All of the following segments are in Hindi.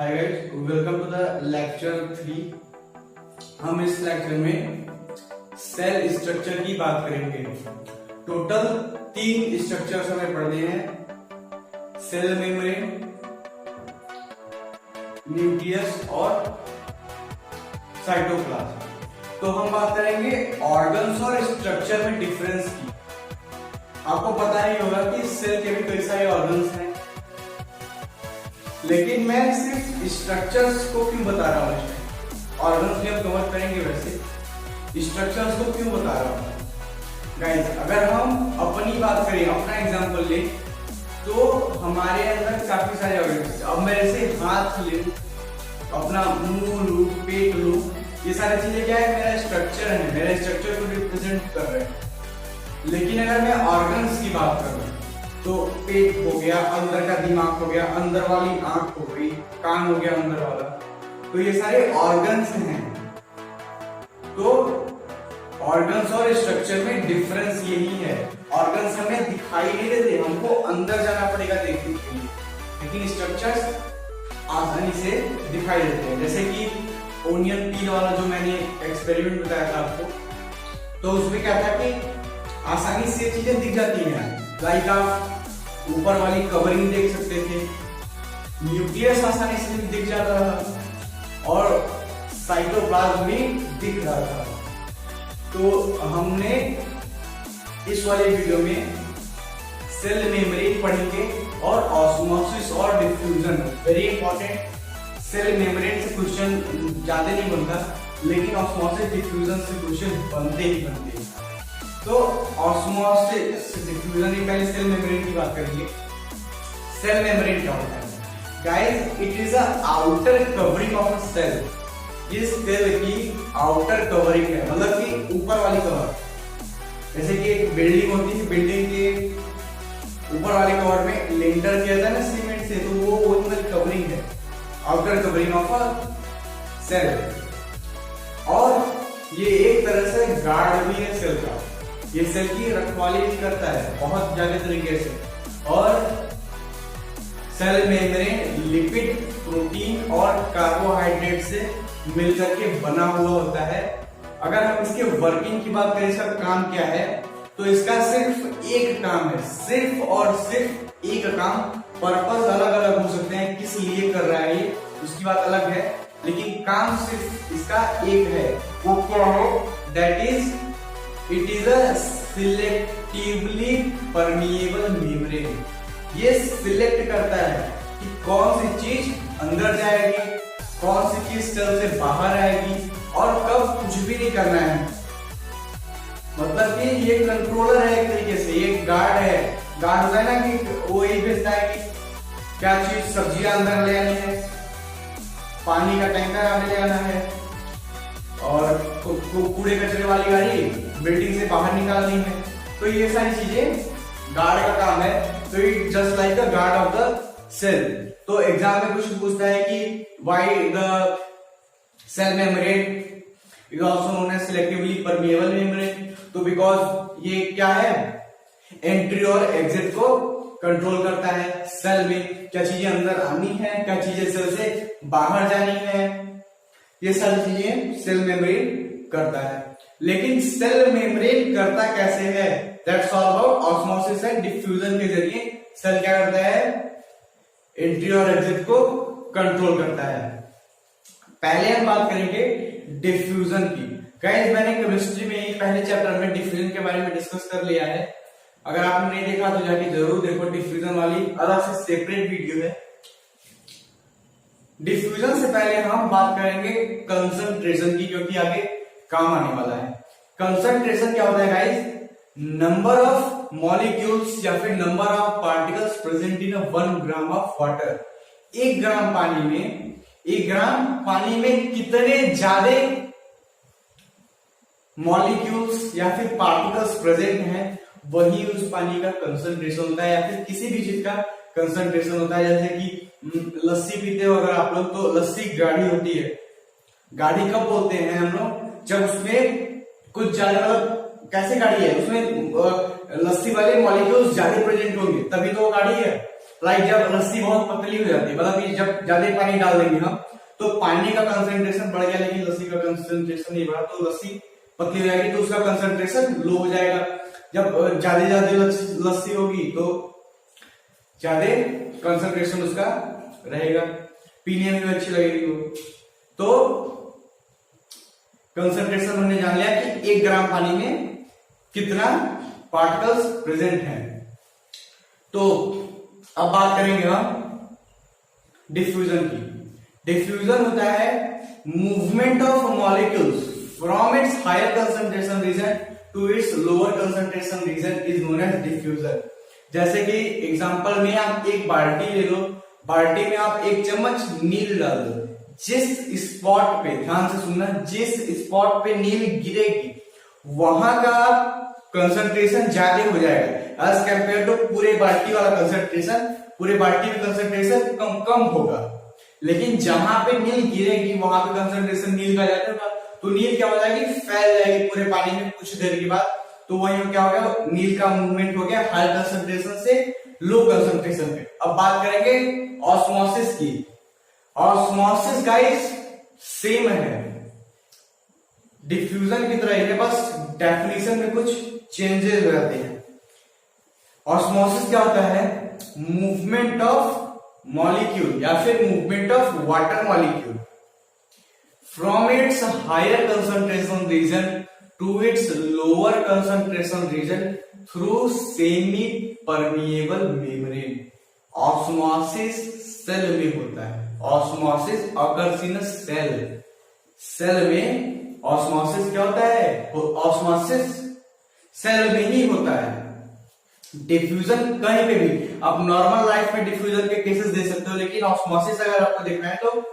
Hi guys, welcome to the lecture 3। हम इस लेक्चर में सेल स्ट्रक्चर की बात करेंगे। टोटल 3 स्ट्रक्चर्स हमें पढ़ने हैं, सेल मेम्ब्रेन, न्यूक्लियस और साइटोप्लाज्म। तो हम बात करेंगे ऑर्गन्स और स्ट्रक्चर में डिफरेंस की। आपको पता ही होगा कि सेल के भी कई सारे ऑर्गन्स हैं, लेकिन मैं सिर्फ स्ट्रक्चर्स को क्यों बता रहा हूँ। ऑर्गन्स भी हम कवर करेंगे, वैसे स्ट्रक्चर्स को क्यों बता रहा हूँ गाइस। अगर हम अपनी बात करें, अपना एग्जांपल ले, तो हमारे अंदर काफी सारे ऑर्गन्स। अब मेरे से हाथ ले, अपना मुंह लू, पेट लू, ये सारी चीजें क्या है, मेरा स्ट्रक्चर है, मेरे स्ट्रक्चर को रिप्रेजेंट कर रहे हैं। लेकिन अगर मैं ऑर्गन्स की बात करूं तो पेट हो गया, अंदर का दिमाग हो गया, अंदर वाली आंख हो गई, कान हो गया अंदर वाला, तो ये सारे ऑर्गन्स हैं। तो ऑर्गन्स और स्ट्रक्चर में डिफरेंस यही है। ऑर्गन्स हमें दिखाई नहीं देते, हमको अंदर जाना पड़ेगा देखने के लिए, लेकिन स्ट्रक्चर्स आसानी से दिखाई देते हैं। जैसे कि ओनियन पील वाला जो मैंने एक्सपेरिमेंट बताया था आपको, तो उसमें क्या था कि आसानी से चीजें दिख जाती हैं। लाइक आप ऊपर वाली कवरिंग देख सकते थे, न्यूक्लियस आसानी से दिख जाता था और साइटोप्लाज्म भी दिख रहा था। तो हमने इस वाले वीडियो में सेल मेम्ब्रेन पढ़ेंगे और ऑस्मोसिस और diffusion. Very important. Cell membrane से क्वेश्चन ज्यादा नहीं बनता, लेकिन ऑस्मोसिस डिफ्यूजन से क्वेश्चन बनते ही बनते हैं। तो ऑस्मोसिस डिफ्यूजन की पहले सेल मेम्ब्रेन की बात करेंगे। सेल मेम्ब्रेन क्या होता है guys? It is a outer covering of a cell. इस सेल की आउटर कवरिंग है, मतलब कि ऊपर वाली कवर। जैसे कि एक बिल्डिंग होती है, बिल्डिंग के ऊपर वाली कवर में लिंटर किया जाता है ना सीमेंट से, तो वो वाली कवरिंग है, outer covering of a cell. और ये एक तरह से गार्ड भी है सेल का। ये सेल की रखवाली भी करता है बहुत ज्यादा तरीके से। और सेल मेम्ब्रेन लिपिड, प्रोटीन और कार्बोहाइड्रेट से मिलकर के बना हुआ होता है। अगर हम इसके वर्किंग की बात करें, इसका काम क्या है, तो इसका सिर्फ एक काम है, सिर्फ और सिर्फ एक काम। पर्पस अलग अलग हो सकते हैं, किस लिए कर रहा है ये, उसकी बात अलग है, लेकिन काम सिर्फ इसका एक है। वो क्या है? That is it is a selectively permeable membrane. ये सिलेक्ट करता है कि कौन सी चीज अंदर जाएगी, कौन सी चीज सेल से बाहर आएगी, और कब कुछ भी नहीं करना है। मतलब कि ये कंट्रोलर है एक तरीके से, ये गार्ड है। गार्ड होता है ना कि वो ये भेजता है कि क्या चीज, सब्जियां अंदर ले आनी है, पानी का टैंकर आने ले आना है, और कूड़े कचरे वाली गाड़ी बिल्डिंग से बाहर निकालनी है। तो ये सारी चीजें गार्ड का काम है। तो it just like the guard of the cell. तो एग्जाम में कुछ पूछता है कि why the cell membrane is also known as selectively permeable membrane. तो बिकॉज ये क्या है, एंट्री और एग्जिट को कंट्रोल करता है। सेल में क्या चीजें अंदर आनी है, क्या चीजें सेल से बाहर जानी है, ये सारी चीजें सेल मेम्ब्रेन करता है। लेकिन सेल मेम्ब्रेन करता कैसे है? That's all about osmosis and diffusion के जरिए सेल क्या करता है, एंट्री और एग्जिट को कंट्रोल करता है। पहले हम बात करेंगे डिफ्यूजन की। गाइस, मैंने केमिस्ट्री में पहले चैप्टर में डिफ्यूजन के बारे में डिस्कस कर लिया है। अगर आपने नहीं देखा तो जाके जरूर देखो, डिफ्यूजन वाली अलग से सेपरेट वीडियो है। डिफ्यूजन से पहले हम बात करेंगे कंसंट्रेशन की, क्योंकि आगे काम आने वाला है। कंसंट्रेशन क्या होता है गाइस? नंबर ऑफ मॉलिक्यूल्स या फिर number of particles present in 1 gram of water. 1 ग्राम पानी में कितने ज्यादा मॉलिक्यूल्स या फिर पार्टिकल्स प्रेजेंट हैं, वही उस पानी का कंसंट्रेशन होता है, या फिर किसी भी चीज का कंसंट्रेशन होता है। जैसे कि लस्सी पीते हो अगर आप लोग, तो लस्सी गाढ़ी होती है। गाढ़ी कब बोलते हैं हम लोग? जब उसमें कुछ ज्यादा, मतलब कैसे गाढ़ी है, उसमें लस्सी वाले मॉलिक्यूल्स ज्यादा प्रेजेंट होंगे, तभी तो वो गाढ़ी है। लाइक जब लस्सी बहुत पतली हो जाती है, मतलब कि जब ज्यादा पानी डाल देंगे हम तो पानी का कंसंट्रेशन बढ़ गया लेकिन लस्सी का कंसंट्रेशन नहीं बढ़ा, तो लस्सी पतली हो जाएगी तो उसका कंसंट्रेशन लो हो जाएगा। जब ज्यादा लस्सी होगी तो ज्यादा कंसंट्रेशन उसका रहेगा, पीने में भी अच्छी लगेगी वो। तो कंसंट्रेशन हमने जान लिया कि 1 ग्राम पानी में कितना पार्टिकल्स प्रेजेंट हैं। तो अब बात करेंगे हम डिफ्यूजन की। डिफ्यूजन होता है movement of molecules from its higher concentration region to its lower concentration region is known as diffusion. जैसे कि एग्जांपल में आप एक बाल्टी ले लो, बाल्टी में आप 1 चम्मच नील डाल दो, जिस स्पॉट पे, ध्यान से सुनना, जिस स्पॉट पे नील गिरेगी वहां का कंसंट्रेशन ज्यादा हो जाएगा एज कंपेयर टू पूरे बाल्टी वाला कंसंट्रेशन। पूरे बाल्टी में कंसंट्रेशन कम होगा, लेकिन जहां पे नील गिरेगी वहां पे कंसंट्रेशन नील का ज्यादा होगा, तो नील क्या हो जाएगी, फैल जाएगी पूरे पानी में कुछ देर के बाद। तो वही क्या हो गया, नील का मूवमेंट हो गया हाई कंसंट्रेशन से लो कंसंट्रेशन पे। अब बात करेंगे ऑस्मोसिस की। ऑस्मोसिस गाइस सेम है डिफ्यूजन की तरह है, बस डेफिनेशन में कुछ चेंजेस हो जाते हैं। ऑस्मोसिस क्या होता है, मूवमेंट ऑफ मॉलिक्यूल या फिर movement of water molecule from its higher concentration region to its lower concentration region through semi permeable membrane. Osmosis cell में होता है, osmosis occurs in cell. Cell में ऑस्मोसिस क्या होता है, ऑस्मोसिस सेल में ही होता है। डिफ्यूजन कहीं पे भी, आप नॉर्मल लाइफ में डिफ्यूजन के केसेस दे सकते हो, लेकिन ऑस्मोसिस अगर आपको देखना है तो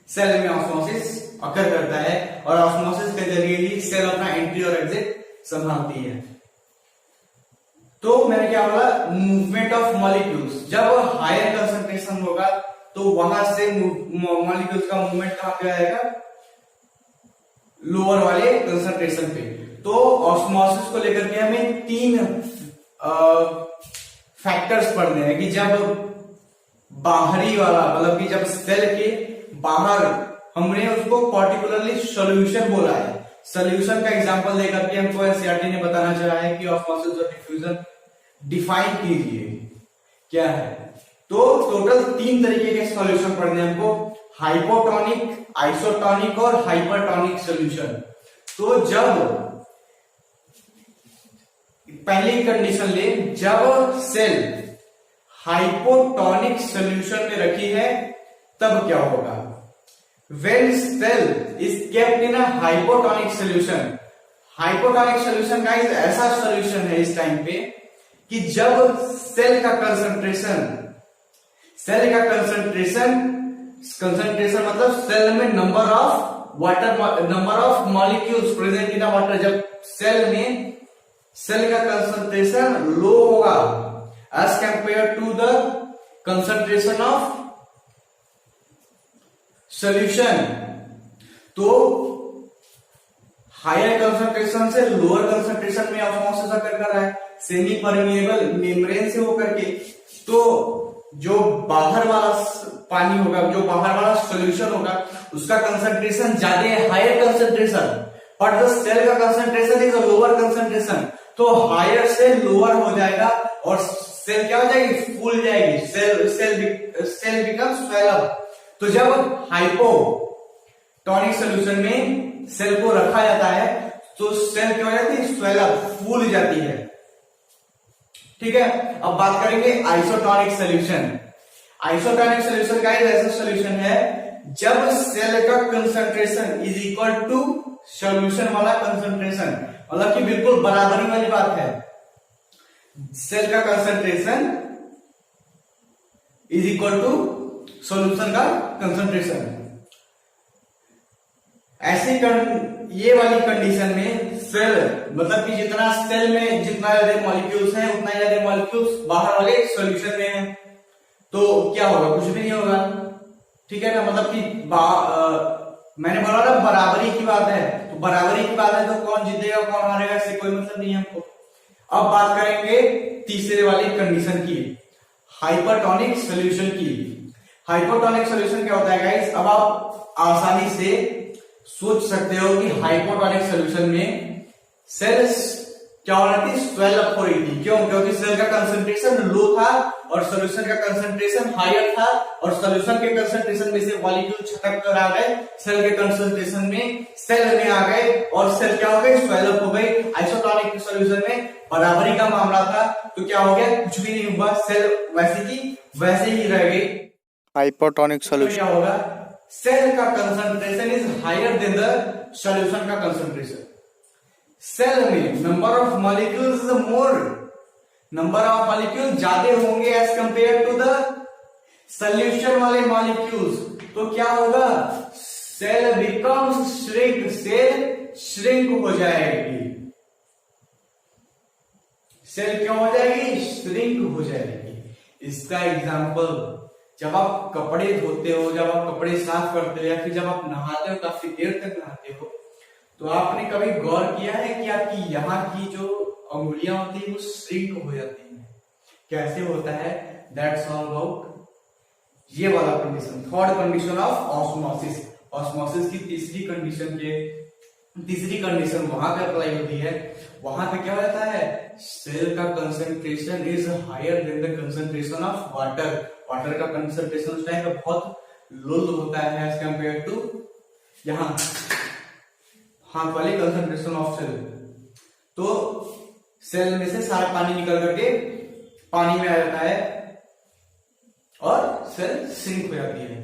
सेल में ऑस्मोसिस अकर करता है और ऑस्मोसिस के जरिए ही सेल अपना एंट्री और एग्जिट संभालती है। तो मैंने क्या बोला, मूवमेंट ऑफ मॉलिक्यूल्स, जब हायर कंसंट्रेशन होगा तो वहां से मॉलिक्यूल्स का मूवमेंट कहां पे आएगा, लोअर वाले कंसंट्रेशन पे। तो ऑस्मोसिस को लेकर के हमें 3 फैक्टर्स पढ़ने हैं कि जब बाहरी वाला, मतलब कि जब सेल के बाहर, हमने उसको पर्टिकुलरली सॉल्यूशन बोला है। सॉल्यूशन का एग्जांपल देकर के हमको एनसीईआरटी ने बताना चाहा है कि ऑस्मोसिस और डिफ्यूजन डिफाइन कीजिए क्या है। तो टोटल 3 तरीके के सॉल्यूशन पढ़ने हैं हमको, हाइपोटोनिक, आइसोटोनिक और हाइपरटोनिक सॉल्यूशन। तो जब पहली कंडीशन ले, जब सेल हाइपोटोनिक सॉल्यूशन में रखी है तब क्या होगा, when cell is kept in a hypotonic solution। Hypotonic solution का ऐसा सॉल्यूशन है इस टाइम पे कि जब सेल का कंसंट्रेशन मतलब सेल में number of molecules present in water, जब सेल का कंसंट्रेशन लो होगा as compare to the concentration of solution, तो हायर कंसंट्रेशन से लोअर कंसंट्रेशन में ऑस्मोसिस अकर कर रहा है, सेमी परमिएबल मेम्ब्रेन से होकर के। तो जो बाहर वाला पानी होगा, जो बाहर वाला सॉल्यूशन होगा, उसका कंसंट्रेशन ज्यादा है, higher concentration, but the cell का कंसंट्रेशन इज लोअर कंसंट्रेशन। तो हायर से लोअर हो जाएगा और सेल क्या हो जाएगी, फूल जाएगी, सेल बिकम स्वेल अप। तो जब हाइपोटोनिक सॉल्यूशन में सेल को रखा जाता है तो सेल क्या हो जाती है, स्वेल अप, फूल जाती है। ठीक है, अब बात करेंगे आइसोटोनिक सॉल्यूशन। आइसोटोनिक सॉल्यूशन का ऐसा सॉल्यूशन है जब सेल का concentration is equal to solution वाला कंसंट्रेशन, मतलब कि बिल्कुल बराबरी वाली बात है। सेल का concentration is equal to solution का कंसंट्रेशन। ऐसी ये वाली कंडीशन में सेल, मतलब कि जितना सेल में जितना ज्यादा मॉलिक्यूल्स हैं उतना ज्यादा मॉलिक्यूल्स बाहर वाले सॉल्यूशन में हैं, तो क्या होगा, कुछ भी नहीं होगा। ठीक है ना, मतलब कि मैंने बोला ना बराबरी की बात है, तो बराबरी की बात है तो कौन जीतेगा कौन हारेगा इससे कोई मतलब नहीं है हमको। अब बात करेंगे तीसरे वाली कंडीशन की, हाइपरटोनिक सॉल्यूशन की। हाइपरटोनिक सॉल्यूशन क्या होता है गाइस? अब आप आसानी से सोच सकते हो कि हाइपोटोनिक सॉल्यूशन में सेल्स क्या हो रही थी? स्वेल अप हो रही थी। क्यों? क्योंकि सेल का कंसंट्रेशन लो था और सॉल्यूशन का कंसंट्रेशन हायर था, और सॉल्यूशन के कंसंट्रेशन में से मॉलिक्यूल छटक कर आ गए सेल के कंसंट्रेशन में, सेल में आ गए और सेल क्या हो गई? स्वेल अप हो गई। आइसोटोनिक सॉल्यूशन में बराबरी का मामला था, तो क्या हो गया? कुछ भी नहीं हुआ, सेल वैसी की वैसे ही रह गई। हाइपोटोनिक तो सॉल्यूशन क्या होगा? सेल का concentration is higher than the solution का कंसंट्रेशन। सेल में number of molecules is more, number of molecule ज्यादा होंगे as compare to the solution वाले मॉलिक्यूल्स। तो क्या होगा? Cell becomes shrink, cell shrink हो जाएगी। सेल क्या हो जाएगी? श्रिंक हो जाएगी। इसका एग्जांपल, जब आप कपड़े धोते हो, जब आप कपड़े साफ करते हो, या फिर जब आप नहाते हो, काफी देर तक नहाते हो, तो आपने कभी गौर किया है कि आपकी यहाँ की जो अंगुलियां होती है वो श्रिंक हो जाती हैं? कैसे होता है? दैट्स ऑल अबाउट ये वाला condition, third condition of osmosis. Osmosis की तीसरी कंडीशन वहां पे अप्लाई होती है। वहां पे क्या होता है? सेल का concentration is higher than the concentration of water. Water का कंसंट्रेशन उस टाइम पे बहुत लो होता है एज कंपेयर टू यहाँ हाथ वाले कंसंट्रेशन ऑफ सेल। तो सेल में से सारा पानी निकल करके पानी में आ जाता है और सेल सिंक हो जाती है।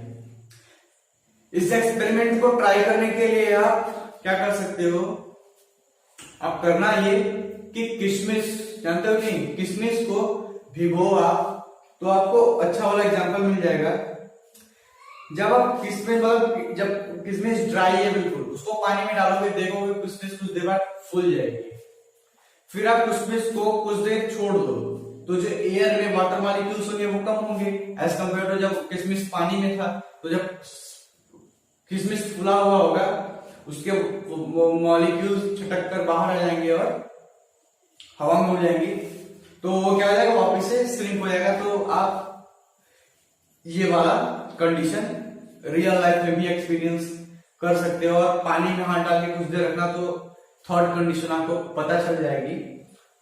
इस एक्सपेरिमेंट को ट्राई करने के लिए आप क्या कर सकते हो? आप करना ये कि किशमिश, जानते हो नहीं, किशमिश को भिगो आप, तो आपको अच्छा वाला एग्जांपल मिल जाएगा। जब आप किशमिश, मतलब जब किशमिश ड्राई है बिल्कुल, उसको पानी में डालोगे, देखोगे किशमिश कुछ देर बाद फूल जाएगी। फिर आप किशमिश को कुछ देर छोड़ दो, तो जो एयर में वाटर मॉलिक्यूल्स होंगे वो कम होंगे एज कम्पेयर टू जब किशमिश पानी में था। तो जब किशमिश फूला हुआ होगा, उसके मॉलिक्यूल्स छटक कर बाहर आ जाएंगे और हवा में उड़ जाएंगी, तो वो क्या हो जाएगा? वापस से श्रिंक हो जाएगा। तो आप ये वाला कंडीशन रियल लाइफ में भी एक्सपीरियंस कर सकते हो, और पानी में हाथ डाल के कुछ देर रखना, तो थर्ड कंडीशन आपको पता चल जाएगी।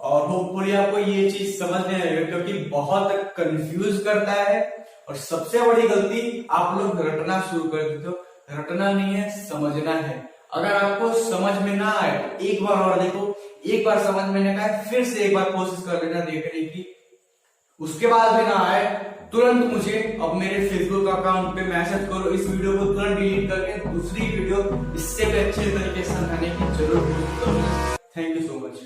और होपफुली आपको ये चीज समझ में आएगा, क्योंकि बहुत कंफ्यूज करता है। और सबसे बड़ी गलती आप लोग रटना शुरू कर देते हो। रटना नहीं है, समझना है। अगर आपको समझ में ना आए, एक बार और देखो, एक बार समझ में ना आए, फिर से एक बार कोशिश कर लेना देखने की। उसके बाद भी ना आए, तुरंत मुझे अब मेरे फेसबुक अकाउंट पे मैसेज करो, इस वीडियो को तुरंत डिलीट करके दूसरी वीडियो इससे भी अच्छे तरीके से समझाने की जरूर कोशिश करूंगा। Thank you so much.